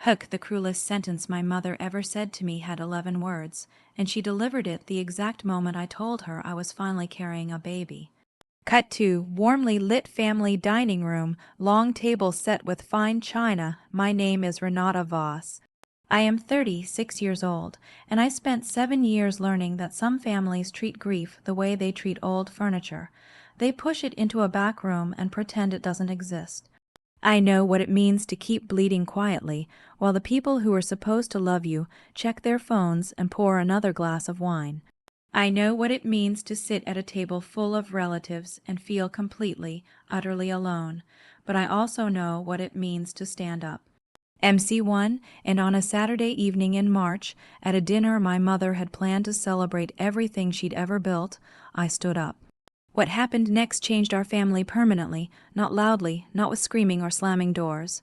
Hook, the cruelest sentence my mother ever said to me, had 11 words, and she delivered it the exact moment I told her I was finally carrying a baby. Cut to warmly lit family dining room, long table set with fine china. My name is Renata Voss. I am 36 years old, and I spent 7 years learning that some families treat grief the way they treat old furniture. They push it into a back room and pretend it doesn't exist. I know what it means to keep bleeding quietly, while the people who are supposed to love you check their phones and pour another glass of wine. I know what it means to sit at a table full of relatives and feel completely, utterly alone, but I also know what it means to stand up. MC1, and on a Saturday evening in March, at a dinner my mother had planned to celebrate everything she'd ever built, I stood up. What happened next changed our family permanently, not loudly, not with screaming or slamming doors.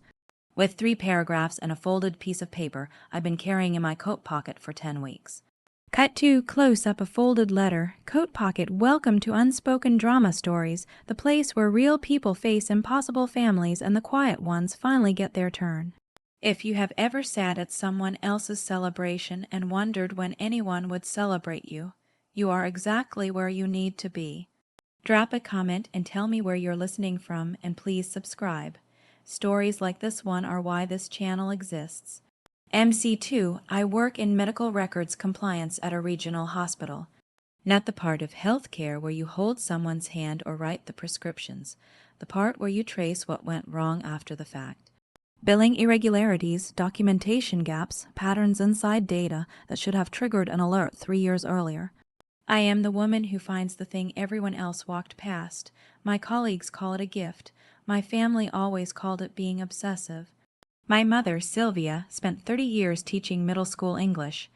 With 3 paragraphs and a folded piece of paper I've been carrying in my coat pocket for 10 weeks. Cut to close up a folded letter. Coat pocket, welcome to Unspoken Drama Stories, the place where real people face impossible families and the quiet ones finally get their turn. If you have ever sat at someone else's celebration and wondered when anyone would celebrate you, you are exactly where you need to be. Drop a comment and tell me where you're listening from, and please subscribe. Stories like this one are why this channel exists. MC2, I work in medical records compliance at a regional hospital. Not the part of healthcare where you hold someone's hand or write the prescriptions, the part where you trace what went wrong after the fact. Billing irregularities, documentation gaps, patterns inside data that should have triggered an alert 3 years earlier. I am the woman who finds the thing everyone else walked past. My colleagues call it a gift. My family always called it being obsessive. My mother, Sylvia, spent 30 years teaching middle school English.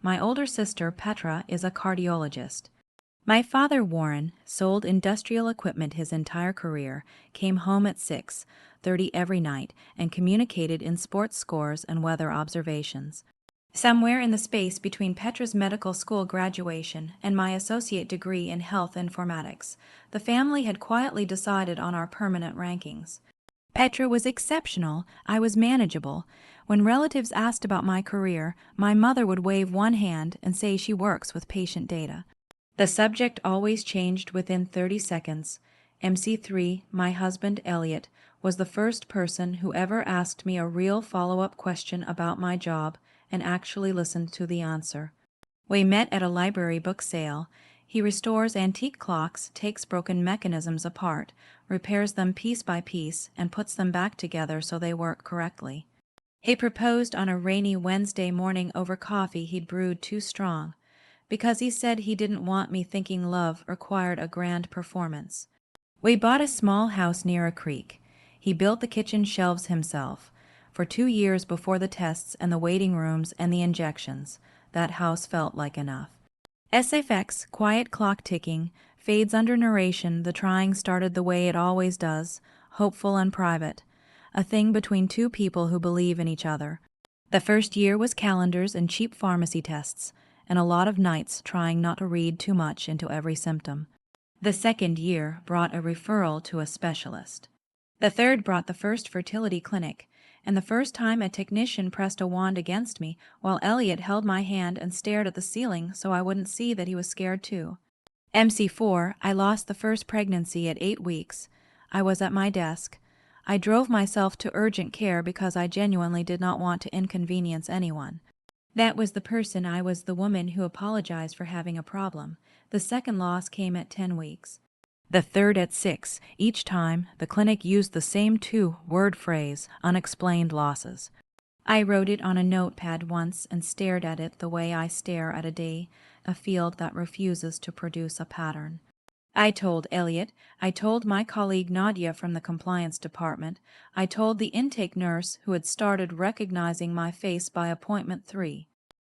My older sister, Petra, is a cardiologist. My father, Warren, sold industrial equipment his entire career, came home at 6:30 every night, and communicated in sports scores and weather observations. Somewhere in the space between Petra's medical school graduation and my associate degree in health informatics, the family had quietly decided on our permanent rankings. Petra was exceptional, I was manageable. When relatives asked about my career, my mother would wave one hand and say she works with patient data. The subject always changed within 30 seconds. MC3, my husband Elliot, was the first person who ever asked me a real follow-up question about my job and actually listened to the answer. We met at a library book sale. He restores antique clocks, takes broken mechanisms apart, repairs them piece by piece, and puts them back together so they work correctly. He proposed on a rainy Wednesday morning over coffee he'd brewed too strong, because he said he didn't want me thinking love required a grand performance. We bought a small house near a creek. He built the kitchen shelves himself. For 2 years before the tests and the waiting rooms and the injections, that house felt like enough. SFX, quiet clock ticking, fades under narration. The trying started the way it always does, hopeful and private, a thing between 2 people who believe in each other. The first year was calendars and cheap pharmacy tests, and a lot of nights trying not to read too much into every symptom. The second year brought a referral to a specialist. The third brought the first fertility clinic, and the first time a technician pressed a wand against me while Elliot held my hand and stared at the ceiling so I wouldn't see that he was scared too. MC4, I lost the first pregnancy at 8 weeks. I was at my desk. I drove myself to urgent care because I genuinely did not want to inconvenience anyone. That was the person. I was the woman who apologized for having a problem. The second loss came at 10 weeks. The third at 6. Each time, the clinic used the same 2-word phrase, unexplained losses. I wrote it on a notepad once and stared at it the way I stare at a field that refuses to produce a pattern. I told Elliot, I told my colleague Nadia from the compliance department, I told the intake nurse who had started recognizing my face by appointment 3.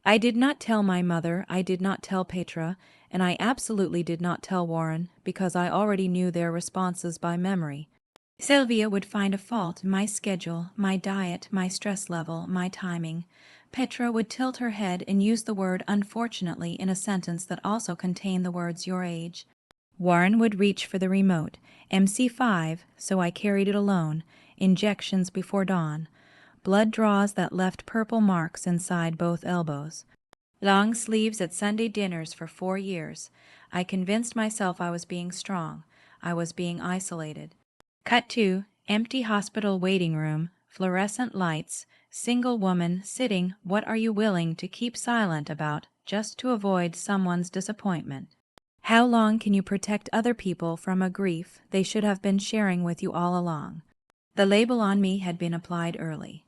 I did not tell my mother, I did not tell Petra, and I absolutely did not tell Warren because I already knew their responses by memory. Sylvia would find a fault in my schedule, my diet, my stress level, my timing. Petra would tilt her head and use the word unfortunately in a sentence that also contained the words your age. Warren would reach for the remote, MC5, so I carried it alone, injections before dawn. blood draws that left purple marks inside both elbows. Long sleeves at Sunday dinners for 4 years. I convinced myself I was being strong. I was being isolated. Cut to empty hospital waiting room, fluorescent lights, single woman sitting. What are you willing to keep silent about just to avoid someone's disappointment? How long can you protect other people from a grief they should have been sharing with you all along? The label on me had been applied early.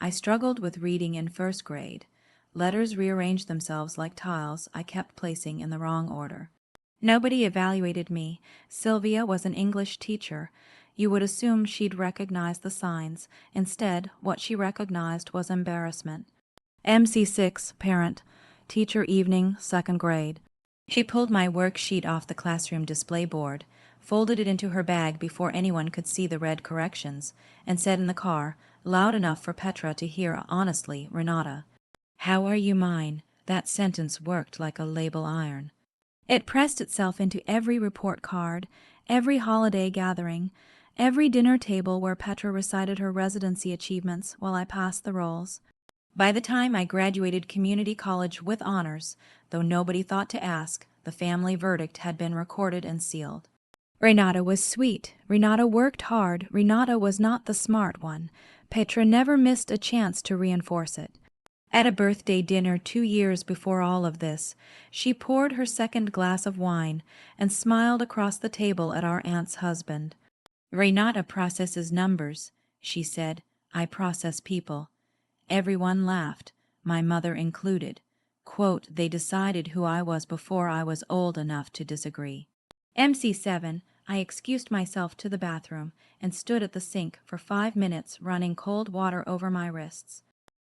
I struggled with reading in first grade. Letters rearranged themselves like tiles I kept placing in the wrong order. Nobody evaluated me. Sylvia was an English teacher. You would assume she'd recognize the signs. Instead, what she recognized was embarrassment. MC6, parent. Teacher evening, second grade. She pulled my worksheet off the classroom display board, folded it into her bag before anyone could see the red corrections, and said in the car, loud enough for Petra to hear honestly, Renata, "How are you mine?" That sentence worked like a label iron. It pressed itself into every report card, every holiday gathering, every dinner table where Petra recited her residency achievements while I passed the rolls. By the time I graduated community college with honors, though nobody thought to ask, the family verdict had been recorded and sealed. Renata was sweet. Renata worked hard. Renata was not the smart one. Petra never missed a chance to reinforce it. At a birthday dinner 2 years before all of this, she poured her second glass of wine and smiled across the table at our aunt's husband. "Renata processes numbers," she said. "I process people." Everyone laughed, my mother included. Quote, "They decided who I was before I was old enough to disagree." MC7, I excused myself to the bathroom and stood at the sink for 5 minutes running cold water over my wrists.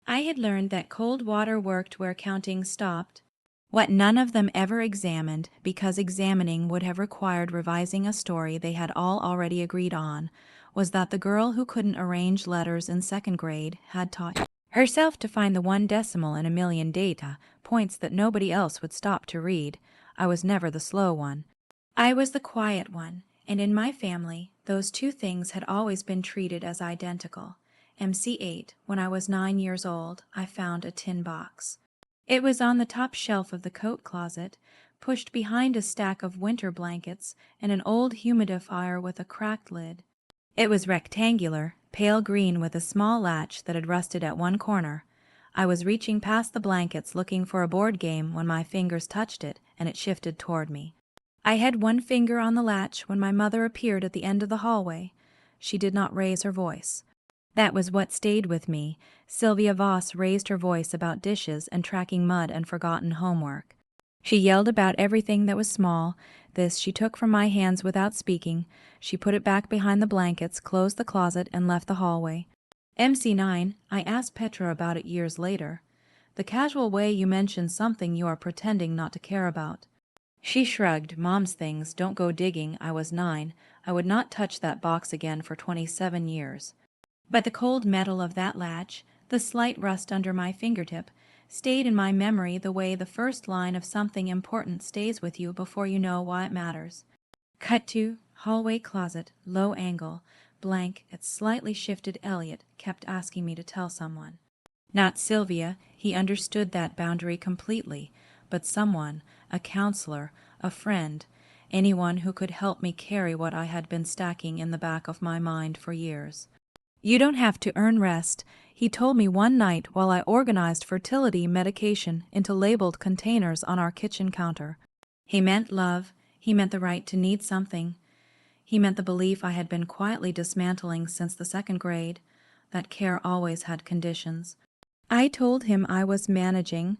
I had learned that cold water worked where counting stopped. What none of them ever examined, because examining would have required revising a story they had all already agreed on, was that the girl who couldn't arrange letters in second grade had taught herself to find the 1 decimal in a million data points that nobody else would stop to read. I was never the slow one. I was the quiet one, and in my family, those two things had always been treated as identical. MC8, when I was 9 years old, I found a tin box. It was on the top shelf of the coat closet, pushed behind a stack of winter blankets and an old humidifier with a cracked lid. It was rectangular, pale green with a small latch that had rusted at one corner. I was reaching past the blankets looking for a board game when my fingers touched it and it shifted toward me. I had one finger on the latch when my mother appeared at the end of the hallway. She did not raise her voice. That was what stayed with me. Sylvia Voss raised her voice about dishes and tracking mud and forgotten homework. She yelled about everything that was small. This she took from my hands without speaking. She put it back behind the blankets, closed the closet, and left the hallway. MC9, I asked Petra about it years later. The casual way you mention something you are pretending not to care about. She shrugged. Mom's things, don't go digging. I was 9. I would not touch that box again for 27 years. But the cold metal of that latch, the slight rust under my fingertip, stayed in my memory the way the first line of something important stays with you before you know why it matters. Cut to hallway closet, low angle, blank. Its slightly shifted Elliot kept asking me to tell someone. Not Sylvia, he understood that boundary completely, but someone, a counselor, a friend, anyone who could help me carry what I had been stacking in the back of my mind for years. You don't have to earn rest, he told me one night while I organized fertility medication into labeled containers on our kitchen counter. He meant love. He meant the right to need something. He meant the belief I had been quietly dismantling since the second grade, that care always had conditions. I told him I was managing.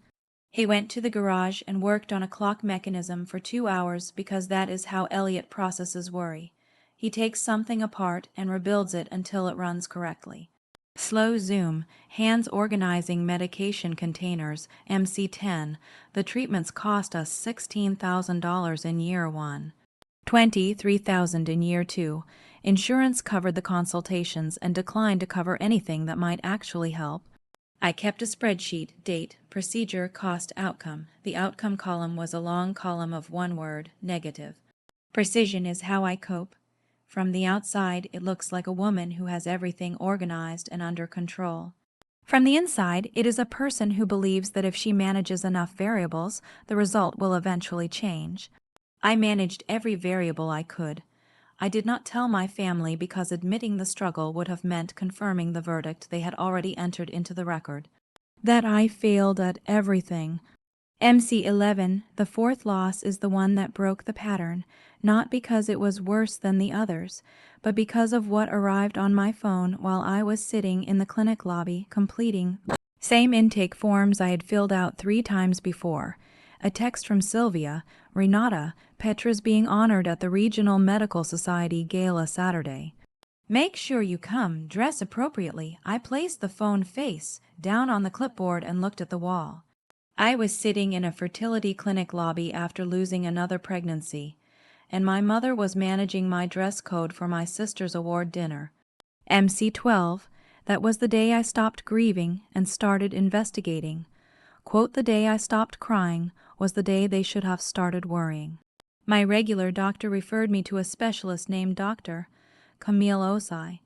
He went to the garage and worked on a clock mechanism for 2 hours because that is how Elliot processes worry. He takes something apart and rebuilds it until it runs correctly. Slow zoom, hands organizing medication containers, MC10. The treatments cost us $16,000 in year 1. $23,000 in year 2. Insurance covered the consultations and declined to cover anything that might actually help. I kept a spreadsheet, date, procedure, cost, outcome. The outcome column was a long column of one word, negative. Precision is how I cope. From the outside, it looks like a woman who has everything organized and under control. From the inside, it is a person who believes that if she manages enough variables, the result will eventually change. I managed every variable I could. I did not tell my family because admitting the struggle would have meant confirming the verdict they had already entered into the record. That I failed at everything. MC11, the fourth loss, is the one that broke the pattern, not because it was worse than the others, but because of what arrived on my phone while I was sitting in the clinic lobby completing same intake forms I had filled out 3 times before. A text from Sylvia, Renata, Petra's being honored at the Regional Medical Society Gala Saturday. Make sure you come, dress appropriately. I placed the phone face down on the clipboard and looked at the wall. I was sitting in a fertility clinic lobby after losing another pregnancy, and my mother was managing my dress code for my sister's award dinner. MC12, that was the day I stopped grieving and started investigating. Quote, the day I stopped crying was the day they should have started worrying. My regular doctor referred me to a specialist named Dr. Camille Osai.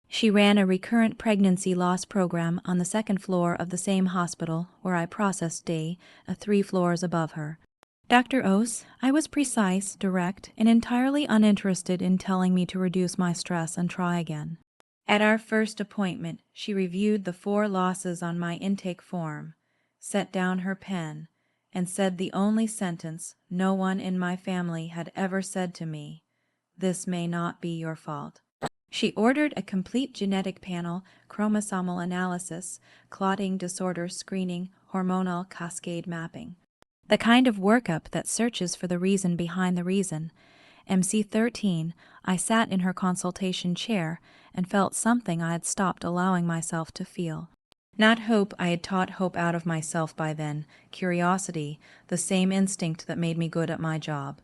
She ran a recurrent pregnancy loss program on the 2nd floor of the same hospital where I processed Day, 3 floors above her. Dr. Ose, I was precise, direct, and entirely uninterested in telling me to reduce my stress and try again. At our first appointment, she reviewed the 4 losses on my intake form, set down her pen, and said the only sentence no one in my family had ever said to me, "This may not be your fault." She ordered a complete genetic panel, chromosomal analysis, clotting disorder screening, hormonal cascade mapping. The kind of workup that searches for the reason behind the reason. MC13, I sat in her consultation chair and felt something I had stopped allowing myself to feel. Not hope, I had taught hope out of myself by then, curiosity, the same instinct that made me good at my job.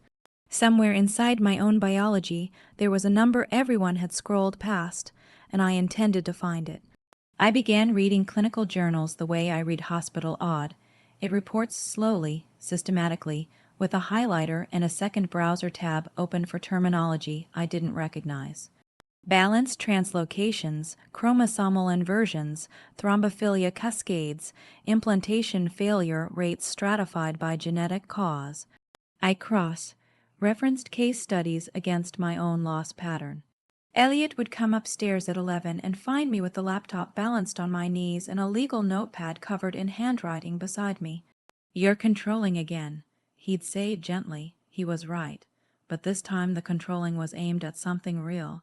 Somewhere inside my own biology, there was a number everyone had scrolled past, and I intended to find it. I began reading clinical journals the way I read hospital odd. It reports slowly, systematically, with a highlighter and a second browser tab open for terminology I didn't recognize. Balanced translocations, chromosomal inversions, thrombophilia cascades, implantation failure rates stratified by genetic cause. I referenced case studies against my own loss pattern. Elliot would come upstairs at 11 and find me with the laptop balanced on my knees and a legal notepad covered in handwriting beside me. "You're controlling again," he'd say gently. He was right, but this time the controlling was aimed at something real.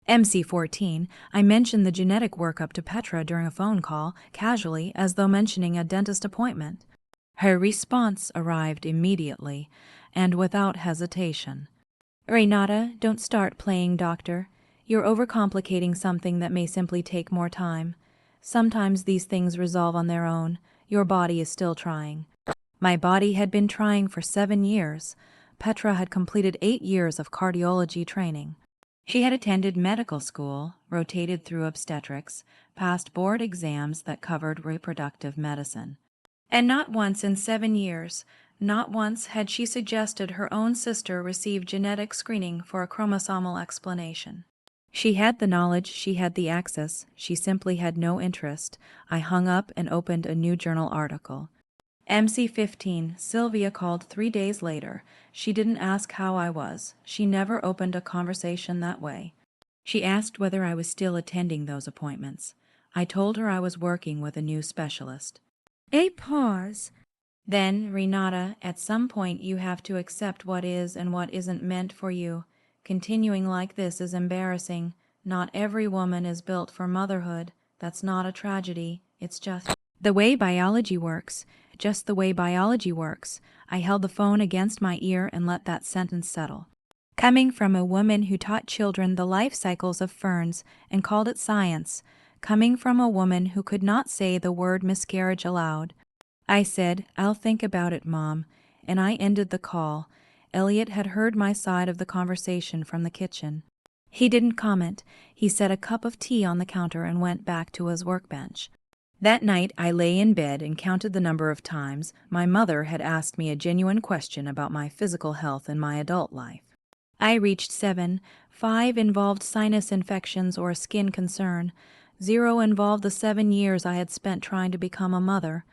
MC14, I mentioned the genetic workup to Petra during a phone call, casually, as though mentioning a dentist appointment. Her response arrived immediately, and without hesitation. "Renata, don't start playing doctor. You're overcomplicating something that may simply take more time. Sometimes these things resolve on their own. Your body is still trying." My body had been trying for 7 years. Petra had completed 8 years of cardiology training. She had attended medical school, rotated through obstetrics, passed board exams that covered reproductive medicine. And not once in 7 years, not once had she suggested her own sister receive genetic screening for a chromosomal explanation. She had the knowledge, she had the access, she simply had no interest. I hung up and opened a new journal article. MC15, Sylvia called 3 days later. She didn't ask how I was. She never opened a conversation that way. She asked whether I was still attending those appointments. I told her I was working with a new specialist. A pause. "Then, Renata, at some point you have to accept what is and what isn't meant for you. Continuing like this is embarrassing. Not every woman is built for motherhood. That's not a tragedy. It's just the way biology works. Just the way biology works." I held the phone against my ear and let that sentence settle. Coming from a woman who taught children the life cycles of ferns and called it science, coming from a woman who could not say the word miscarriage aloud, I said, "I'll think about it, Mom," and I ended the call. Elliot had heard my side of the conversation from the kitchen. He didn't comment. He set a cup of tea on the counter and went back to his workbench. That night I lay in bed and counted the number of times my mother had asked me a genuine question about my physical health in my adult life. I reached 7. 5 involved sinus infections or a skin concern. 0 involved the 7 years I had spent trying to become a mother.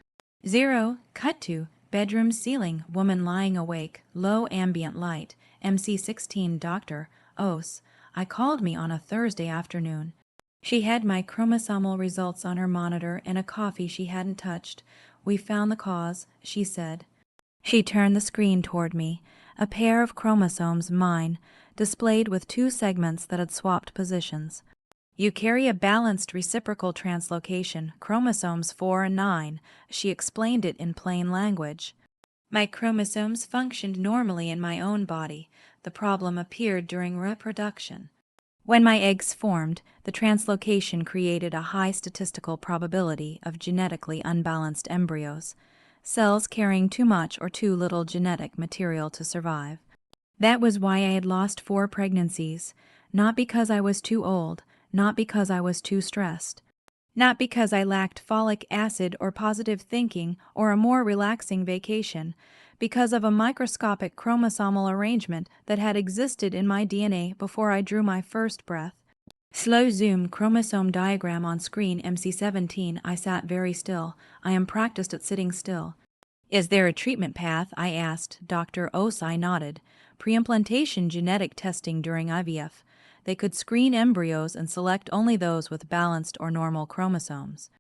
0, cut to, bedroom ceiling, woman lying awake, low ambient light, MC16 doctor, OS. I called me on a Thursday afternoon. She had my chromosomal results on her monitor and a coffee she hadn't touched. We found the cause, she said. She turned the screen toward me, a pair of chromosomes, mine, displayed with 2 segments that had swapped positions. You carry a balanced reciprocal translocation, chromosomes 4 and 9, she explained it in plain language. My chromosomes functioned normally in my own body. The problem appeared during reproduction. When my eggs formed, the translocation created a high statistical probability of genetically unbalanced embryos, cells carrying too much or too little genetic material to survive. That was why I had lost 4 pregnancies, not because I was too old, not because I was too stressed, not because I lacked folic acid or positive thinking or a more relaxing vacation, because of a microscopic chromosomal arrangement that had existed in my DNA before I drew my first breath. Slow zoom chromosome diagram on screen MC17. I sat very still. I am practiced at sitting still. Is there a treatment path? I asked. Dr. Osai nodded. Preimplantation genetic testing during IVF. They could screen embryos and select only those with balanced or normal chromosomes.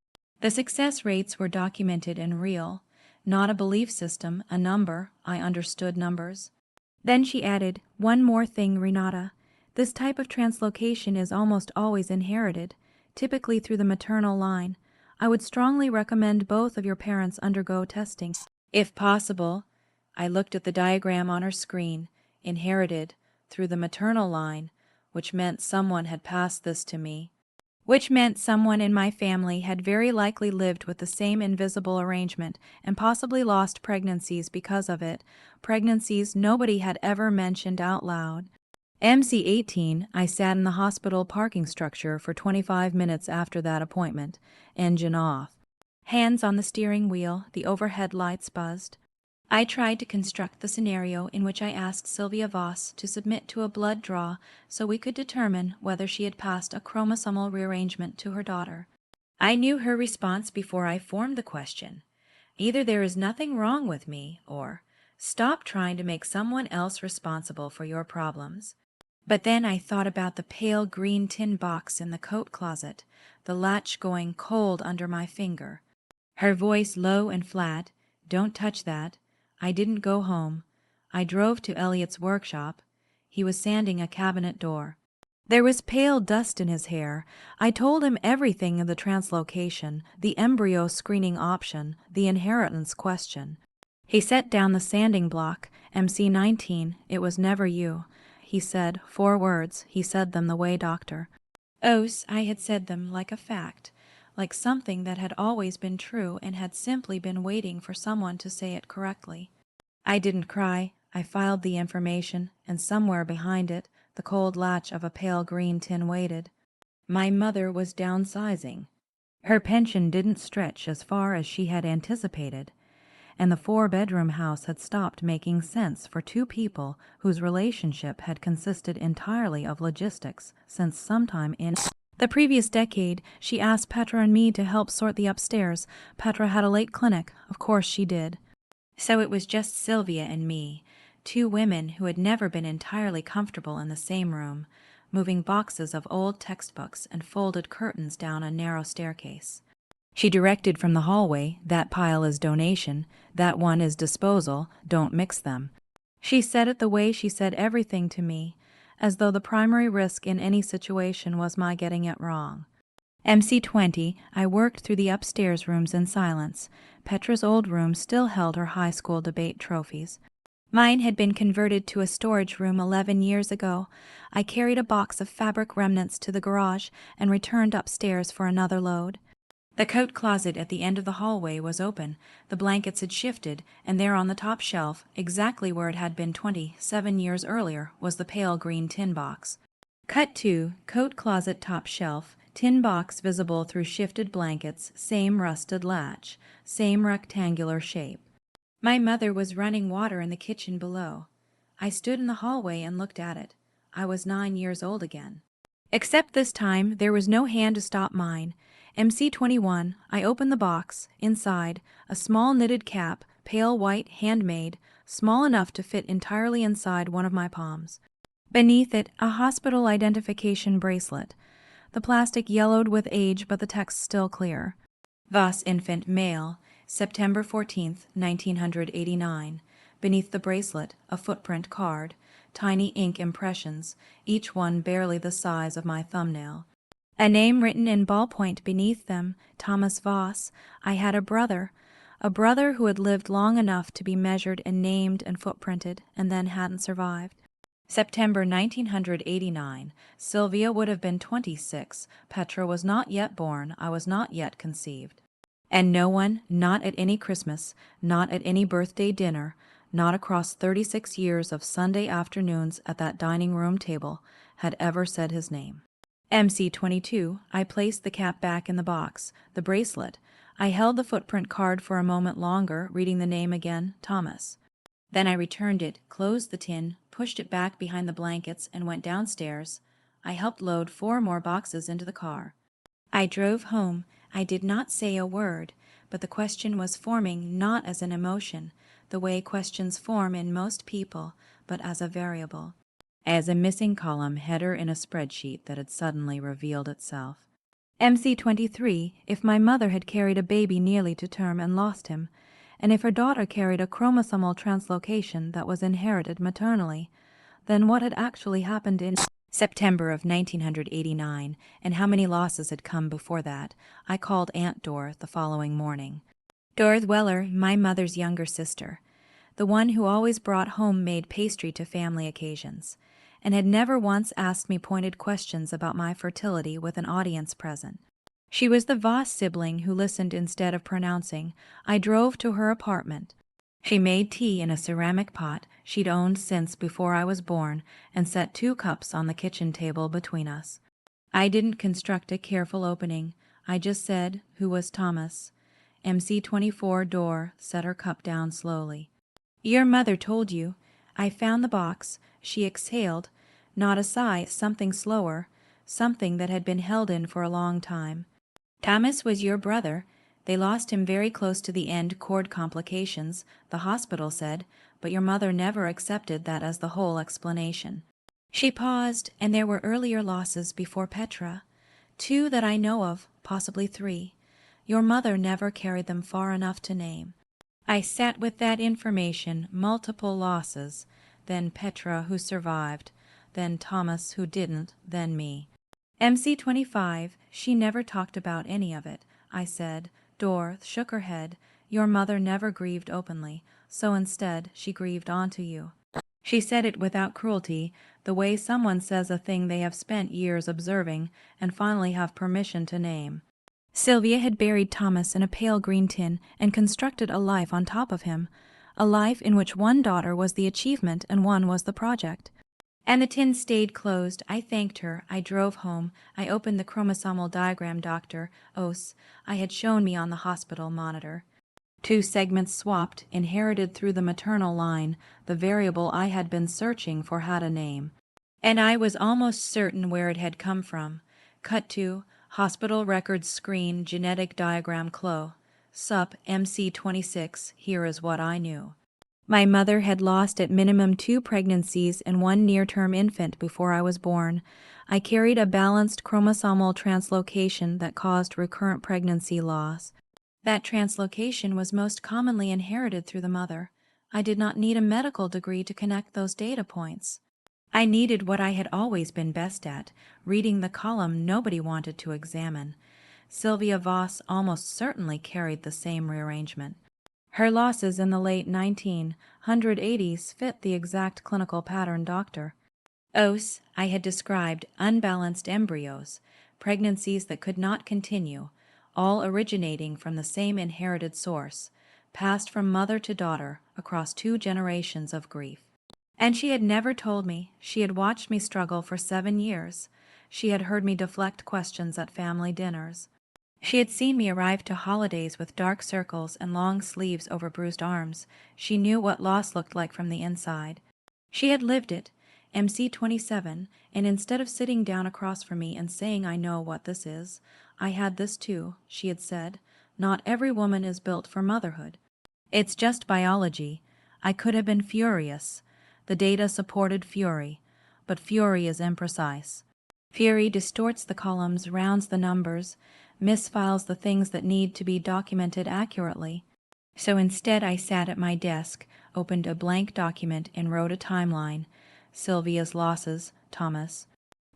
The success rates were documented and real. Not a belief system, a number. I understood numbers. Then she added, one more thing, Renata. This type of translocation is almost always inherited, typically through the maternal line. I would strongly recommend both of your parents undergo testing. If possible. I looked at the diagram on her screen. Inherited, through the maternal line, which meant someone had passed this to me. Which meant someone in my family had very likely lived with the same invisible arrangement and possibly lost pregnancies because of it, pregnancies nobody had ever mentioned out loud. MC18, I sat in the hospital parking structure for 25 minutes after that appointment, engine off. Hands on the steering wheel, the overhead lights buzzed. I tried to construct the scenario in which I asked Sylvia Voss to submit to a blood draw so we could determine whether she had passed a chromosomal rearrangement to her daughter. I knew her response before I formed the question. Either there is nothing wrong with me, or stop trying to make someone else responsible for your problems. But then I thought about the pale green tin box in the coat closet, the latch going cold under my finger. Her voice low and flat, "Don't touch that. I didn't go home. I drove to Elliot's workshop. He was sanding a cabinet door. There was pale dust in his hair. I told him everything of the translocation, the embryo screening option, the inheritance question. He set down the sanding block. MC19, it was never you. He said 4 words. He said them the way Dr. Ose, I had said them like a fact, like something that had always been true and had simply been waiting for someone to say it correctly. I didn't cry. I filed the information, and somewhere behind it, the cold latch of a pale green tin waited. My mother was downsizing. Her pension didn't stretch as far as she had anticipated, and the 4-bedroom house had stopped making sense for 2 people whose relationship had consisted entirely of logistics since sometime in the previous decade. She asked Petra and me to help sort the upstairs. Petra had a late clinic. Of course she did. So it was just Sylvia and me, 2 women who had never been entirely comfortable in the same room, moving boxes of old textbooks and folded curtains down a narrow staircase. She directed from the hallway, "That pile is donation, that one is disposal, don't mix them." She said it the way she said everything to me, as though the primary risk in any situation was my getting it wrong. MC20, I worked through the upstairs rooms in silence. Petra's old room still held her high school debate trophies. Mine had been converted to a storage room 11 years ago. I carried a box of fabric remnants to the garage and returned upstairs for another load. The coat closet at the end of the hallway was open. The blankets had shifted, and there on the top shelf, exactly where it had been 27 years earlier, was the pale green tin box. Cut to coat closet top shelf, tin box visible through shifted blankets, same rusted latch, same rectangular shape. My mother was running water in the kitchen below. I stood in the hallway and looked at it. I was 9 years old again. Except this time, there was no hand to stop mine. MC-21, I opened the box. Inside, a small knitted cap, pale white, handmade, small enough to fit entirely inside one of my palms. Beneath it, a hospital identification bracelet. The plastic yellowed with age, but the text still clear. Voss infant male, September 14th, 1989. Beneath the bracelet, a footprint card, tiny ink impressions, each one barely the size of my thumbnail. A name written in ballpoint beneath them, Thomas Voss. I had a brother who had lived long enough to be measured and named and footprinted, and then hadn't survived. September 1989. Sylvia would have been 26. Petra was not yet born. I was not yet conceived. And no one, not at any Christmas, not at any birthday dinner, not across 36 years of Sunday afternoons at that dining room table, had ever said his name. MC-22, I placed the cap back in the box, the bracelet. I held the footprint card for a moment longer, reading the name again, Thomas. Then I returned it, closed the tin, pushed it back behind the blankets, and went downstairs. I helped load 4 more boxes into the car. I drove home. I did not say a word, but the question was forming not as an emotion, the way questions form in most people, but as a variable, as a missing column header in a spreadsheet that had suddenly revealed itself. MC-23, if my mother had carried a baby nearly to term and lost him, and if her daughter carried a chromosomal translocation that was inherited maternally, then what had actually happened in September of 1989, and how many losses had come before that? I called Aunt Dor the following morning. Dorothy Weller, my mother's younger sister, the one who always brought homemade pastry to family occasions, and had never once asked me pointed questions about my fertility with an audience present. She was the Voss sibling who listened instead of pronouncing. I drove to her apartment. She made tea in a ceramic pot she'd owned since before I was born and set 2 cups on the kitchen table between us. I didn't construct a careful opening. I just said, "Who was Thomas?" MC-24 Dor set her cup down slowly. "Your mother told you. I found the box." She exhaled, not a sigh, something slower, something that had been held in for a long time. "Thomas was your brother. They lost him very close to the end, cord complications, the hospital said, but your mother never accepted that as the whole explanation." She paused, "and there were earlier losses before Petra. 2 that I know of, possibly 3. Your mother never carried them far enough to name." I sat with that information, multiple losses, then Petra who survived, then Thomas who didn't, then me. MC-25, she never talked about any of it, I said. Dor shook her head. Your mother never grieved openly, so instead she grieved onto you. She said it without cruelty, the way someone says a thing they have spent years observing and finally have permission to name. Sylvia had buried Thomas in a pale green tin and constructed a life on top of him, a life in which one daughter was the achievement and one was the project. And the tin stayed closed. I thanked her. I drove home. I opened the chromosomal diagram Dr. Ose had shown me on the hospital monitor. 2 segments swapped, inherited through the maternal line. The variable I had been searching for had a name. And I was almost certain where it had come from. Cut to hospital records screen, genetic diagram Clo. Sup MC-26, here is what I knew. My mother had lost at minimum 2 pregnancies and 1 near-term infant before I was born. I carried a balanced chromosomal translocation that caused recurrent pregnancy loss. That translocation was most commonly inherited through the mother. I did not need a medical degree to connect those data points. I needed what I had always been best at, reading the column nobody wanted to examine. Sylvia Voss almost certainly carried the same rearrangement. Her losses in the late 1980s fit the exact clinical pattern Dr. Ose I had described unbalanced embryos, pregnancies that could not continue, all originating from the same inherited source, passed from mother to daughter across 2 generations of grief. And she had never told me. She had watched me struggle for 7 years. She had heard me deflect questions at family dinners. She had seen me arrive to holidays with dark circles and long sleeves over bruised arms. She knew what loss looked like from the inside. She had lived it, MC27, and instead of sitting down across from me and saying I know what this is, I had this too, she had said. Not every woman is built for motherhood. It's just biology. I could have been furious. The data supported fury, but fury is imprecise. Fury distorts the columns, rounds the numbers, misfiles the things that need to be documented accurately. So instead I sat at my desk, opened a blank document, and wrote a timeline. Sylvia's losses, Thomas.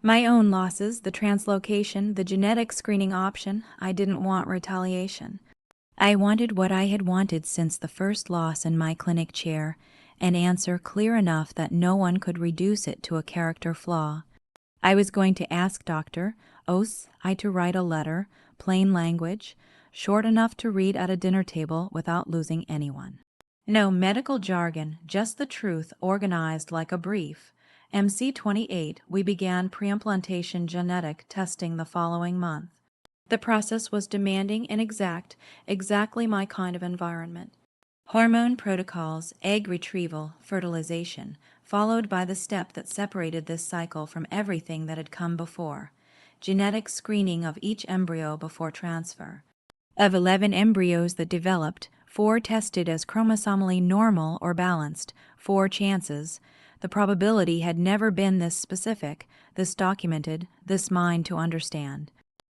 My own losses, the translocation, the genetic screening option. I didn't want retaliation. I wanted what I had wanted since the first loss in my clinic chair, an answer clear enough that no one could reduce it to a character flaw. I was going to ask Dr. Ose to write a letter, plain language, short enough to read at a dinner table without losing anyone. No medical jargon, just the truth organized like a brief. MC28, we began preimplantation genetic testing the following month. The process was demanding and exact, exactly my kind of environment. Hormone protocols, egg retrieval, fertilization, followed by the step that separated this cycle from everything that had come before. Genetic screening of each embryo before transfer. Of 11 embryos that developed, 4 tested as chromosomally normal or balanced, 4 chances. The probability had never been this specific, this documented, this mine to understand.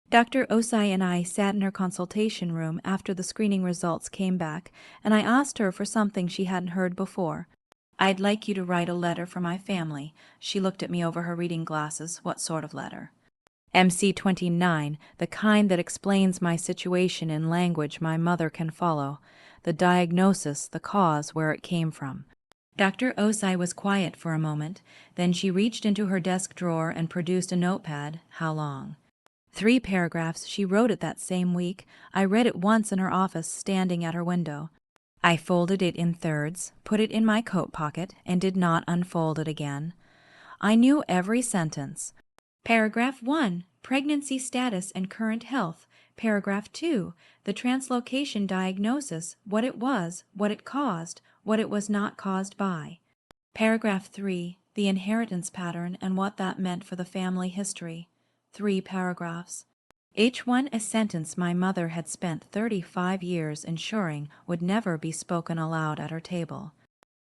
Dr. Osai and I sat in her consultation room after the screening results came back, and I asked her for something she hadn't heard before. "I'd like you to write a letter for my family." She looked at me over her reading glasses. "What sort of letter?" MC29, the kind that explains my situation in language my mother can follow. The diagnosis, the cause, where it came from. Dr. Osai was quiet for a moment. Then she reached into her desk drawer and produced a notepad. How long? 3 paragraphs. She wrote it that same week. I read it once in her office, standing at her window. I folded it in thirds, put it in my coat pocket, and did not unfold it again. I knew every sentence. Paragraph 1, pregnancy status and current health. Paragraph 2, the translocation diagnosis, what it was, what it caused, what it was not caused by. Paragraph 3, the inheritance pattern and what that meant for the family history. 3 paragraphs. Each one a sentence my mother had spent 35 years ensuring would never be spoken aloud at her table.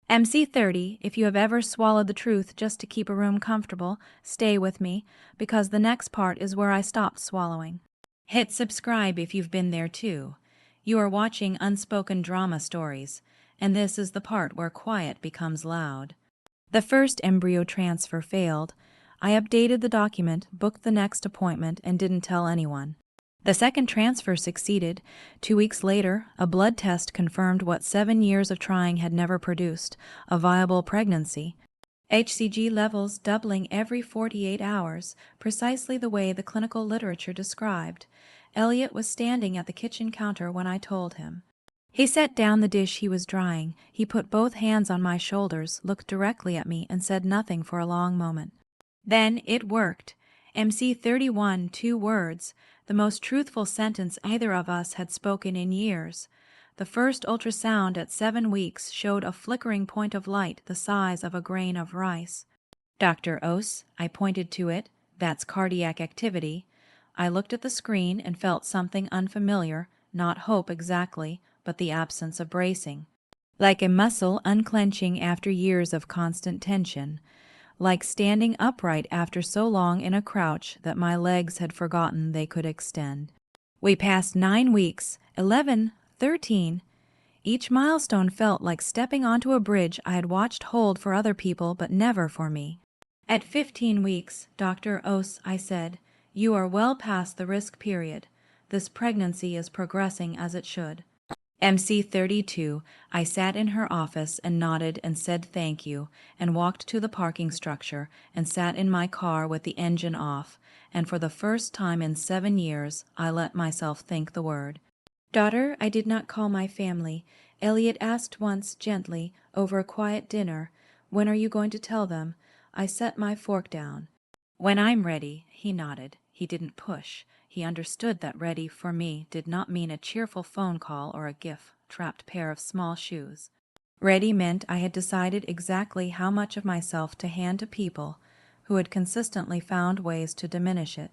MC30, if you have ever swallowed the truth just to keep a room comfortable, stay with me, because the next part is where I stopped swallowing. Hit subscribe if you've been there too. You are watching Unspoken drama stories, and this is the part where quiet becomes loud. The first embryo transfer failed. I updated the document, booked the next appointment, and didn't tell anyone. The second transfer succeeded. 2 weeks later, a blood test confirmed what 7 years of trying had never produced, a viable pregnancy. HCG levels doubling every 48 hours, precisely the way the clinical literature described. Elliot was standing at the kitchen counter when I told him. He set down the dish he was drying. He put both hands on my shoulders, looked directly at me, and said nothing for a long moment. Then it worked. MC31, 2 words, the most truthful sentence either of us had spoken in years. The first ultrasound at 7 weeks showed a flickering point of light the size of a grain of rice. "Dr. Ose," I pointed to it, "that's cardiac activity." I looked at the screen and felt something unfamiliar, not hope exactly, but the absence of bracing. Like a muscle unclenching after years of constant tension. Like standing upright after so long in a crouch that my legs had forgotten they could extend. We passed 9 weeks, 11, 13. Each milestone felt like stepping onto a bridge I had watched hold for other people but never for me. At 15 weeks, "Dr. Ose," I said, "you are well past the risk period. This pregnancy is progressing as it should." MC32, I sat in her office and nodded and said thank you, and walked to the parking structure and sat in my car with the engine off, and for the first time in 7 years I let myself think the word. "Daughter, I did not call my family. Elliot asked once gently, over a quiet dinner, 'When are you going to tell them?' I set my fork down. 'When I'm ready,' he nodded. He didn't push. He understood that ready for me did not mean a cheerful phone call or a gif, trapped pair of small shoes. Ready meant I had decided exactly how much of myself to hand to people who had consistently found ways to diminish it.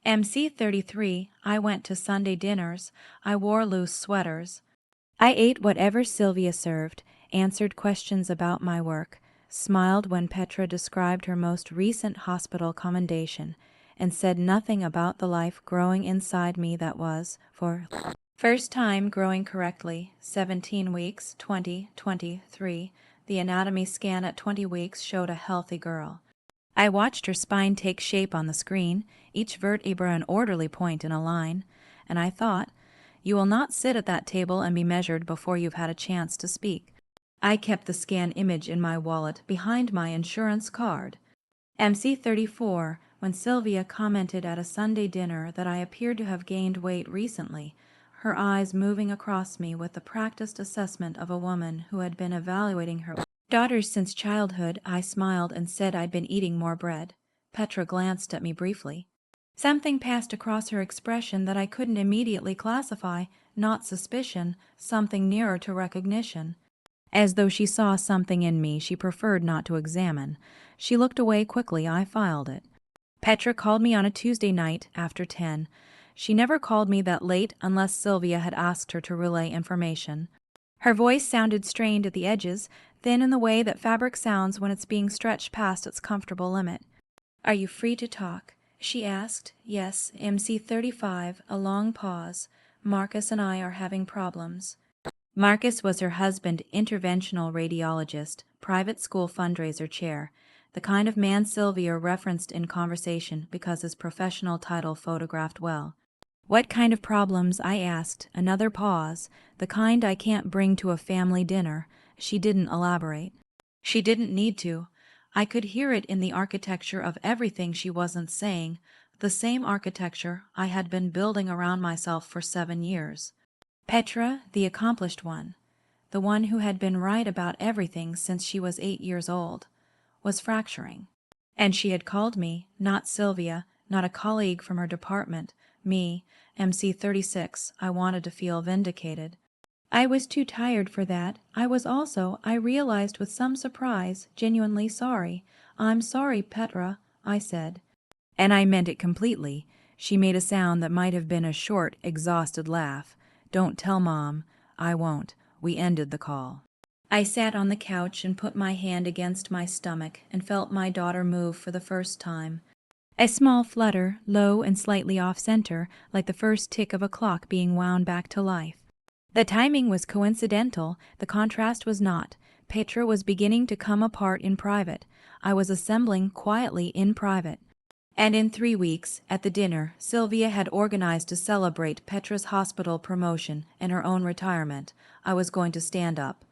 MC 33, I went to Sunday dinners, I wore loose sweaters. I ate whatever Sylvia served, answered questions about my work, smiled when Petra described her most recent hospital commendation, and said nothing about the life growing inside me that was, for first time growing correctly, 17 weeks, 2023. The anatomy scan at 20 weeks showed a healthy girl. I watched her spine take shape on the screen, each vertebra an orderly point in a line, and I thought, you will not sit at that table and be measured before you've had a chance to speak. I kept the scan image in my wallet behind my insurance card. MC34, when Sylvia commented at a Sunday dinner that I appeared to have gained weight recently, her eyes moving across me with the practiced assessment of a woman who had been evaluating her daughters since childhood, I smiled and said I'd been eating more bread. Petra glanced at me briefly. Something passed across her expression that I couldn't immediately classify, not suspicion, something nearer to recognition. As though she saw something in me she preferred not to examine. She looked away quickly. I filed it. Petra called me on a Tuesday night after 10. She never called me that late unless Sylvia had asked her to relay information. Her voice sounded strained at the edges, thin in the way that fabric sounds when it's being stretched past its comfortable limit. "Are you free to talk?" she asked. "Yes, MC35, a long pause. Marcus and I are having problems." Marcus was her husband, interventional radiologist, private school fundraiser chair, the kind of man Sylvia referenced in conversation because his professional title photographed well. "What kind of problems?" I asked. Another pause. "The kind I can't bring to a family dinner." She didn't elaborate. She didn't need to. I could hear it in the architecture of everything she wasn't saying, the same architecture I had been building around myself for 7 years. Petra, the accomplished one, the one who had been right about everything since she was 8 years old, was fracturing. And she had called me, not Sylvia, not a colleague from her department, me, MC36. I wanted to feel vindicated. I was too tired for that. I was also, I realized with some surprise, genuinely sorry. "I'm sorry, Petra," I said. And I meant it completely. She made a sound that might have been a short, exhausted laugh. "Don't tell Mom." "I won't." We ended the call. I sat on the couch and put my hand against my stomach and felt my daughter move for the first time. A small flutter, low and slightly off-center, like the first tick of a clock being wound back to life. The timing was coincidental, the contrast was not. Petra was beginning to come apart in private. I was assembling quietly in private. And in 3 weeks, at the dinner, Sylvia had organized to celebrate Petra's hospital promotion and her own retirement. I was going to stand up.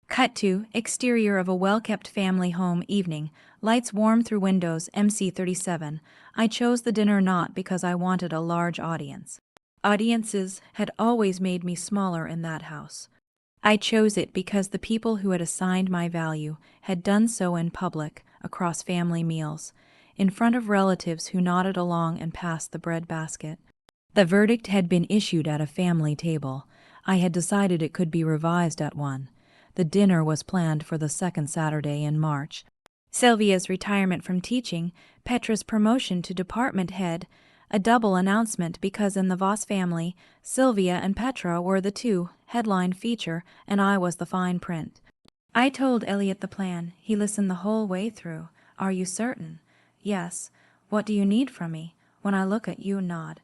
Cut to exterior of a well-kept family home evening. Lights warm through windows, MC37. I chose the dinner not because I wanted a large audience. Audiences had always made me smaller in that house. I chose it because the people who had assigned my value had done so in public, across family meals, in front of relatives who nodded along and passed the bread basket. The verdict had been issued at a family table. I had decided it could be revised at one. The dinner was planned for the second Saturday in March. Sylvia's retirement from teaching, Petra's promotion to department head, a double announcement because in the Voss family, Sylvia and Petra were the two, headline feature, and I was the fine print. I told Elliot the plan. He listened the whole way through. "Are you certain?" "Yes." "What do you need from me?" "When I look at you, nod."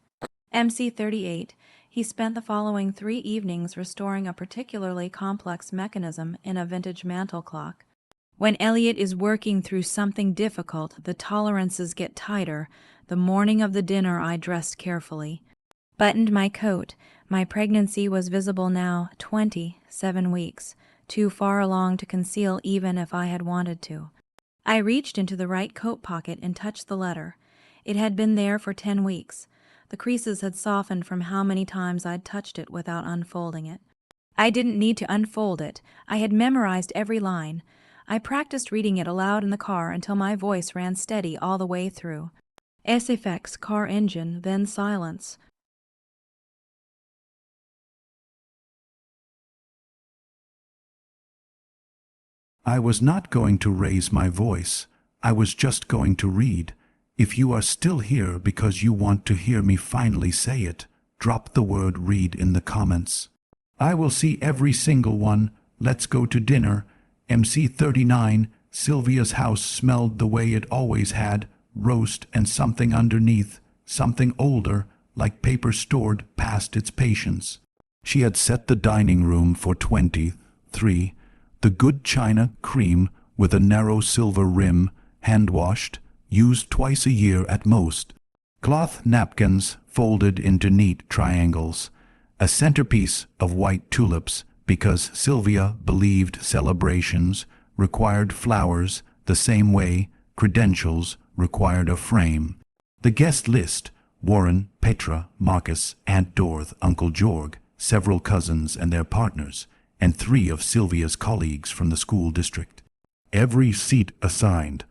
MC38. He spent the following 3 evenings restoring a particularly complex mechanism in a vintage mantel clock. When Elliot is working through something difficult, the tolerances get tighter. The morning of the dinner I dressed carefully. Buttoned my coat. My pregnancy was visible now, 27 weeks, too far along to conceal even if I had wanted to. I reached into the right coat pocket and touched the letter. It had been there for 10 weeks. The creases had softened from how many times I'd touched it without unfolding it. I didn't need to unfold it. I had memorized every line. I practiced reading it aloud in the car until my voice ran steady all the way through. SFX car engine, then silence. I was not going to raise my voice. I was just going to read. If you are still here because you want to hear me finally say it, drop the word read in the comments. I will see every single one. Let's go to dinner. MC 39. Sylvia's house smelled the way it always had, roast and something underneath, something older, like paper stored past its patience. She had set the dining room for 23, the good china cream with a narrow silver rim, hand-washed, used twice a year at most. Cloth napkins folded into neat triangles. A centerpiece of white tulips, because Sylvia believed celebrations required flowers the same way credentials required a frame. The guest list: Warren, Petra, Marcus, Aunt Dorth, Uncle Georg, several cousins and their partners, and 3 of Sylvia's colleagues from the school district. Every seat assigned.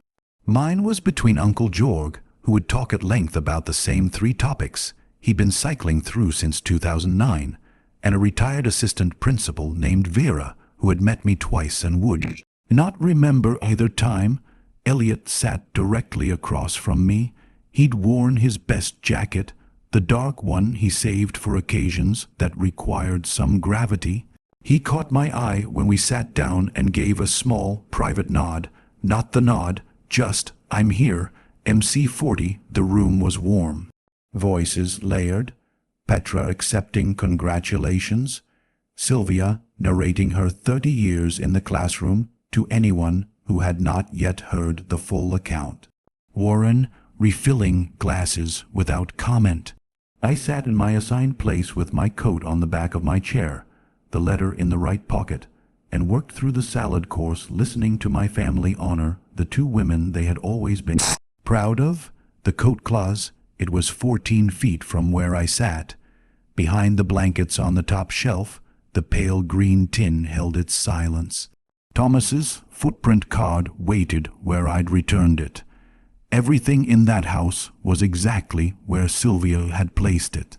Mine was between Uncle Georg, who would talk at length about the same 3 topics he'd been cycling through since 2009, and a retired assistant principal named Vera, who had met me twice and would not remember either time. Elliot sat directly across from me. He'd worn his best jacket, the dark one he saved for occasions that required some gravity. He caught my eye when we sat down and gave a small, private nod. Not the nod, just, "I'm here." MC 40, the room was warm. Voices layered. Petra accepting congratulations. Sylvia narrating her 30 years in the classroom to anyone who had not yet heard the full account. Warren refilling glasses without comment. I sat in my assigned place with my coat on the back of my chair, the letter in the right pocket, and worked through the salad course, listening to my family honor the 2 women they had always been proud of. The coat closet, it was 14 feet from where I sat. Behind the blankets on the top shelf, the pale green tin held its silence. Thomas's footprint card waited where I'd returned it. Everything in that house was exactly where Sylvia had placed it,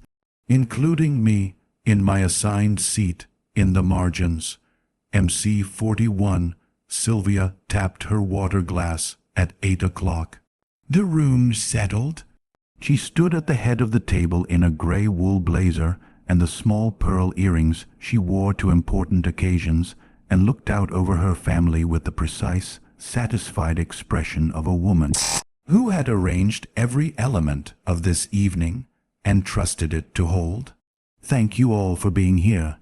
including me in my assigned seat in the margins. MC 41, Sylvia tapped her water glass at 8 o'clock. The room settled. She stood at the head of the table in a gray wool blazer and the small pearl earrings she wore to important occasions, and looked out over her family with the precise, satisfied expression of a woman who had arranged every element of this evening and trusted it to hold. Thank you all for being here.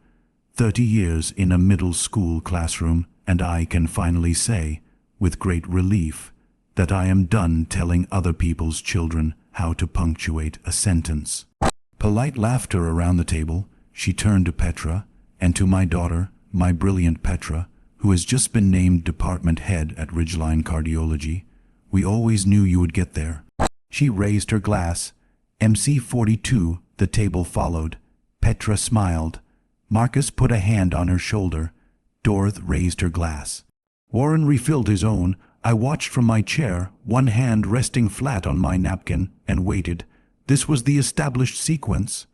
30 years in a middle school classroom, and I can finally say, with great relief, that I am done telling other people's children how to punctuate a sentence. Polite laughter around the table. She turned to Petra and to my daughter, my brilliant Petra, who has just been named department head at Ridgeline Cardiology. We always knew you would get there. She raised her glass. MC 42, the table followed. Petra smiled. Marcus put a hand on her shoulder. Dorth raised her glass. Warren refilled his own. I watched from my chair, one hand resting flat on my napkin, and waited. This was the established sequence.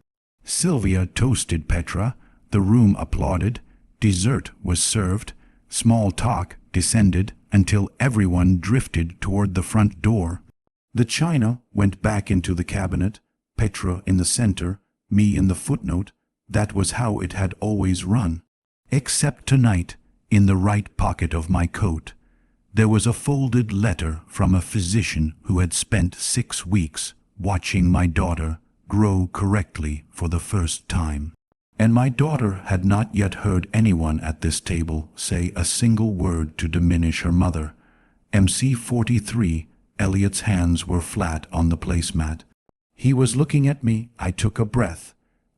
Sylvia toasted Petra. The room applauded. Dessert was served. Small talk descended until everyone drifted toward the front door. The china went back into the cabinet, Petra in the center, me in the footnote. That was how it had always run. Except tonight, in the right pocket of my coat, there was a folded letter from a physician who had spent 6 weeks watching my daughter grow correctly for the first time. And my daughter had not yet heard anyone at this table say a single word to diminish her mother. MC 43, Elliot's hands were flat on the placemat. He was looking at me. I took a breath.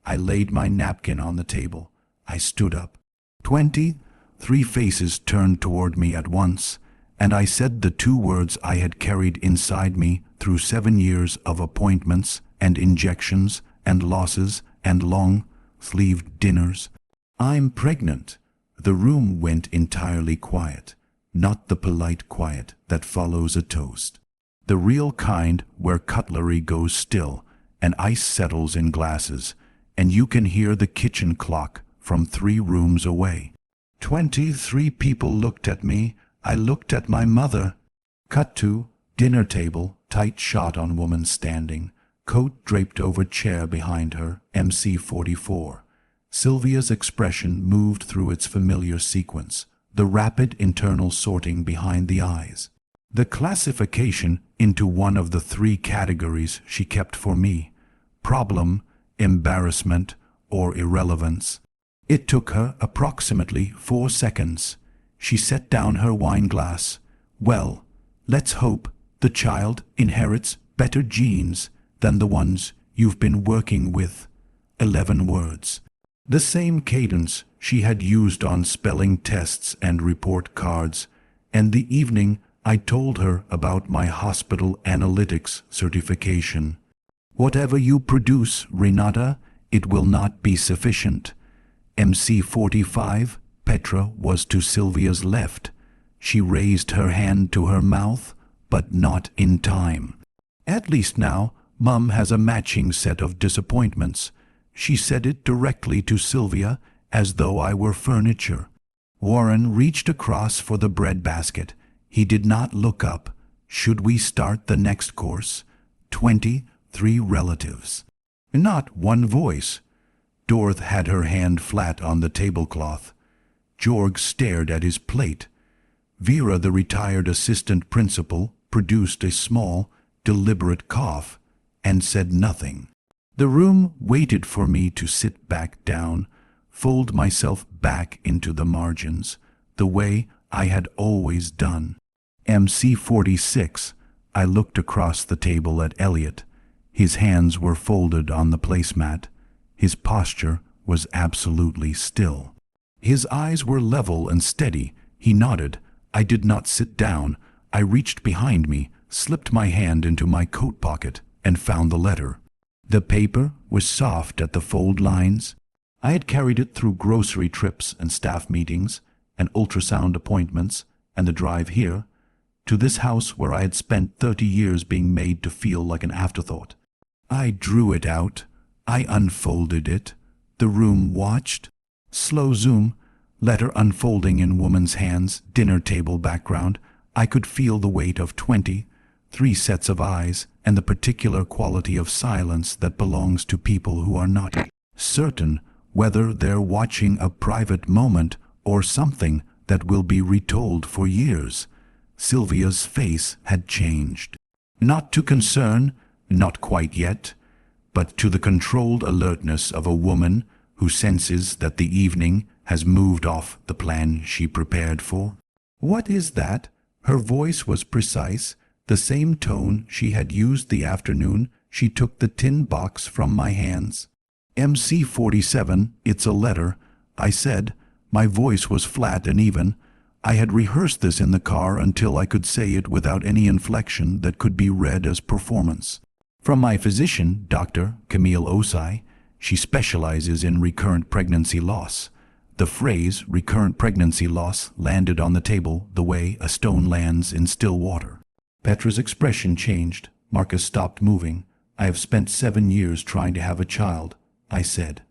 I laid my napkin on the table. I stood up. 23 faces turned toward me at once, and I said the 2 words I had carried inside me through 7 years of appointments and injections and losses and long-sleeved dinners. I'm pregnant. The room went entirely quiet, not the polite quiet that follows a toast. The real kind where cutlery goes still and ice settles in glasses, and you can hear the kitchen clock from 3 rooms away. 23 people looked at me. I looked at my mother. Cut to dinner table, tight shot on woman standing, coat draped over chair behind her, MC 44. Sylvia's expression moved through its familiar sequence, the rapid internal sorting behind the eyes. The classification into one of the three categories she kept for me: problem, embarrassment, or irrelevance. It took her approximately 4 seconds. She set down her wine glass. Well, let's hope the child inherits better genes than the ones you've been working with. 11 words. The same cadence she had used on spelling tests and report cards, and the evening I told her about my hospital analytics certification. Whatever you produce, Renata, it will not be sufficient. MC 45, Petra was to Sylvia's left. She raised her hand to her mouth, but not in time. At least now, Mum has a matching set of disappointments. She said it directly to Sylvia, as though I were furniture. Warren reached across for the bread basket. He did not look up. Should we start the next course? 23 relatives. Not one voice. Dorth had her hand flat on the tablecloth. Georg stared at his plate. Vera, the retired assistant principal, produced a small, deliberate cough and said nothing. The room waited for me to sit back down, fold myself back into the margins, the way I had always done. MC 46, I looked across the table at Elliot. His hands were folded on the placemat. His posture was absolutely still. His eyes were level and steady. He nodded. I did not sit down. I reached behind me, slipped my hand into my coat pocket, and found the letter. The paper was soft at the fold lines. I had carried it through grocery trips and staff meetings and ultrasound appointments and the drive here, to this house where I had spent 30 years being made to feel like an afterthought. I drew it out. I unfolded it. The room watched. Slow zoom, letter unfolding in woman's hands, dinner table background. I could feel the weight of 23 sets of eyes and the particular quality of silence that belongs to people who are not certain whether they're watching a private moment or something that will be retold for years. Sylvia's face had changed. Not to concern, not quite yet, but to the controlled alertness of a woman who senses that the evening has moved off the plan she prepared for. What is that? Her voice was precise, the same tone she had used the afternoon she took the tin box from my hands. MC 47, it's a letter, I said. My voice was flat and even. I had rehearsed this in the car until I could say it without any inflection that could be read as performance. From my physician, Dr. Camille Osai. She specializes in recurrent pregnancy loss. The phrase recurrent pregnancy loss landed on the table the way a stone lands in still water. Petra's expression changed. Marcus stopped moving. I have spent 7 years trying to have a child, I said.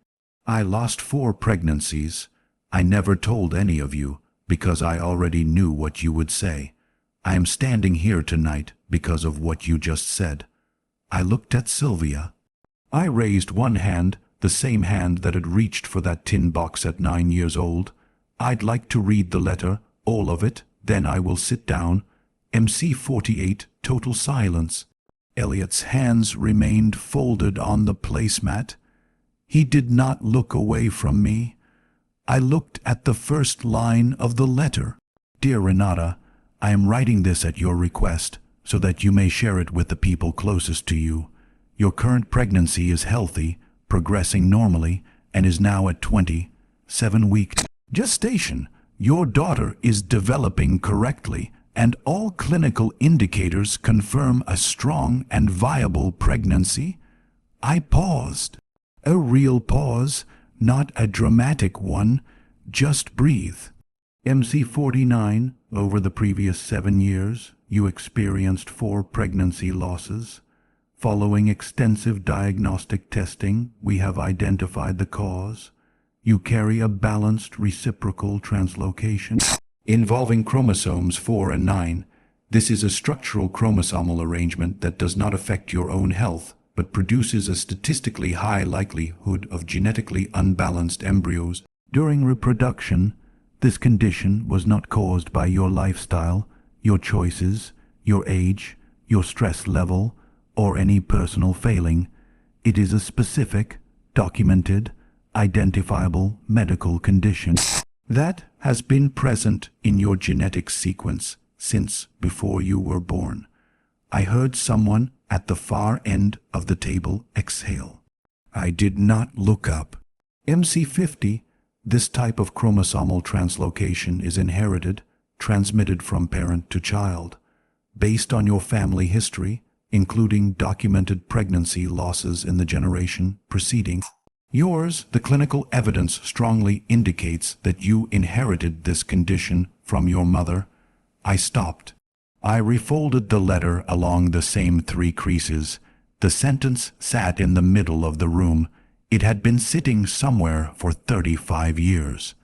I lost 4 pregnancies. I never told any of you because I already knew what you would say. I am standing here tonight because of what you just said. I looked at Sylvia. I raised one hand, the same hand that had reached for that tin box at 9 years old. I'd like to read the letter, all of it, then I will sit down. MC 48, total silence. Elliot's hands remained folded on the placemat. He did not look away from me. I looked at the first line of the letter. Dear Renata, I am writing this at your request, so that you may share it with the people closest to you. Your current pregnancy is healthy, progressing normally, and is now at 27-week gestation. Your daughter is developing correctly, and all clinical indicators confirm a strong and viable pregnancy. I paused. A real pause, not a dramatic one. Just breathe. MC 49, over the previous 7 years, you experienced 4 pregnancy losses. Following extensive diagnostic testing, we have identified the cause. You carry a balanced reciprocal translocation. involving chromosomes 4 and 9. This is a structural chromosomal arrangement that does not affect your own health, but produces a statistically high likelihood of genetically unbalanced embryos. During reproduction, this condition was not caused by your lifestyle, your choices, your age, your stress level, or any personal failing. It is a specific, documented, identifiable medical condition that has been present in your genetic sequence since before you were born. I heard someone at the far end of the table exhale. I did not look up. MC50, this type of chromosomal translocation is inherited, transmitted from parent to child, based on your family history, including documented pregnancy losses in the generation preceding yours. The clinical evidence strongly indicates that you inherited this condition from your mother. I stopped. I refolded the letter along the same 3 creases. The sentence sat in the middle of the room. It had been sitting somewhere for 35 years.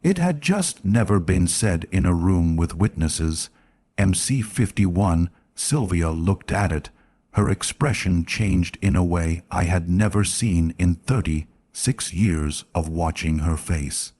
It had just never been said in a room with witnesses. MC51, Sylvia looked at it. Her expression changed in a way I had never seen in 36 years of watching her face.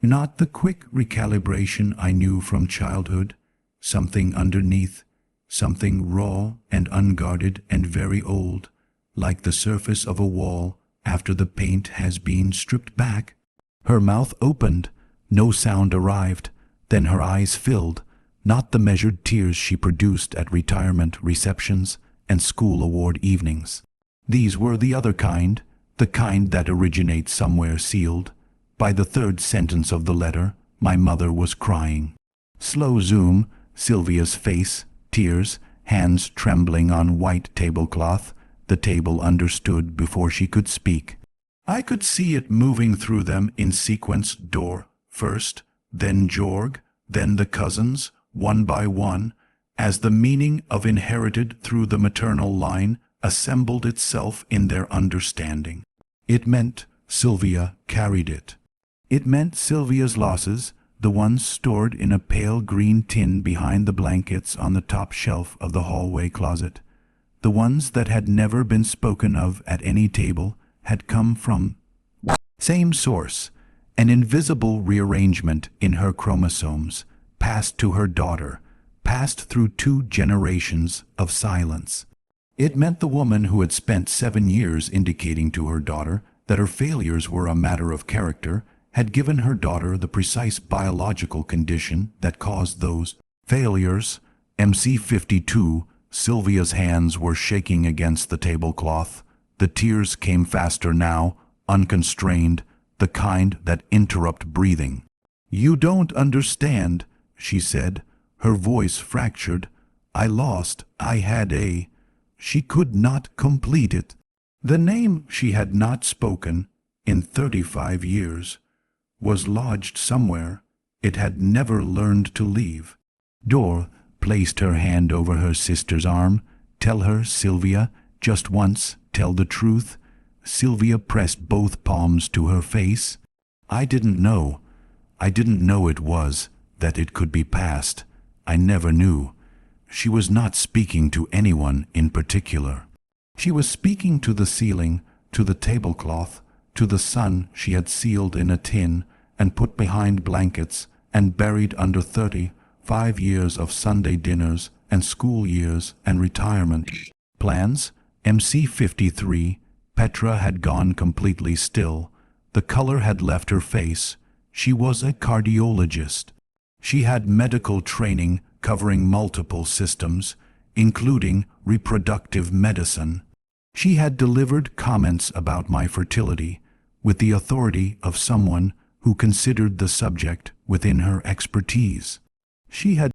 Not the quick recalibration I knew from childhood. Something underneath, something raw and unguarded and very old, like the surface of a wall after the paint has been stripped back. Her mouth opened. No sound arrived. Then her eyes filled, not the measured tears she produced at retirement receptions and school award evenings. These were the other kind, the kind that originates somewhere sealed. By the 3rd sentence of the letter, my mother was crying. Slow zoom, Sylvia's face, tears, hands trembling on white tablecloth. The table understood before she could speak. I could see it moving through them in sequence: Dor first, then Jorg, then the cousins, one by one, as the meaning of inherited through the maternal line assembled itself in their understanding. It meant Sylvia carried it. It meant Sylvia's losses, the ones stored in a pale green tin behind the blankets on the top shelf of the hallway closet. The ones that had never been spoken of at any table had come from same source, an invisible rearrangement in her chromosomes, passed to her daughter, passed through 2 generations of silence. It meant the woman who had spent 7 years indicating to her daughter that her failures were a matter of character had given her daughter the precise biological condition that caused those failures. MC52, Sylvia's hands were shaking against the tablecloth. The tears came faster now, unconstrained, the kind that interrupt breathing. You don't understand, she said, her voice fractured. I lost. I had a... She could not complete it. The name she had not spoken in 35 years was lodged somewhere it had never learned to leave. Dor placed her hand over her sister's arm. Tell her, Sylvia, just once, tell the truth. Sylvia pressed both palms to her face. I didn't know. I didn't know it was, that it could be passed. I never knew. She was not speaking to anyone in particular. She was speaking to the ceiling, to the tablecloth, to the sun she had sealed in a tin and put behind blankets and buried under 35 years of Sunday dinners and school years and retirement plans. MC53, Petra had gone completely still. The color had left her face. She was a cardiologist. She had medical training covering multiple systems, including reproductive medicine. She had delivered comments about my fertility with the authority of someone who considered the subject within her expertise. She had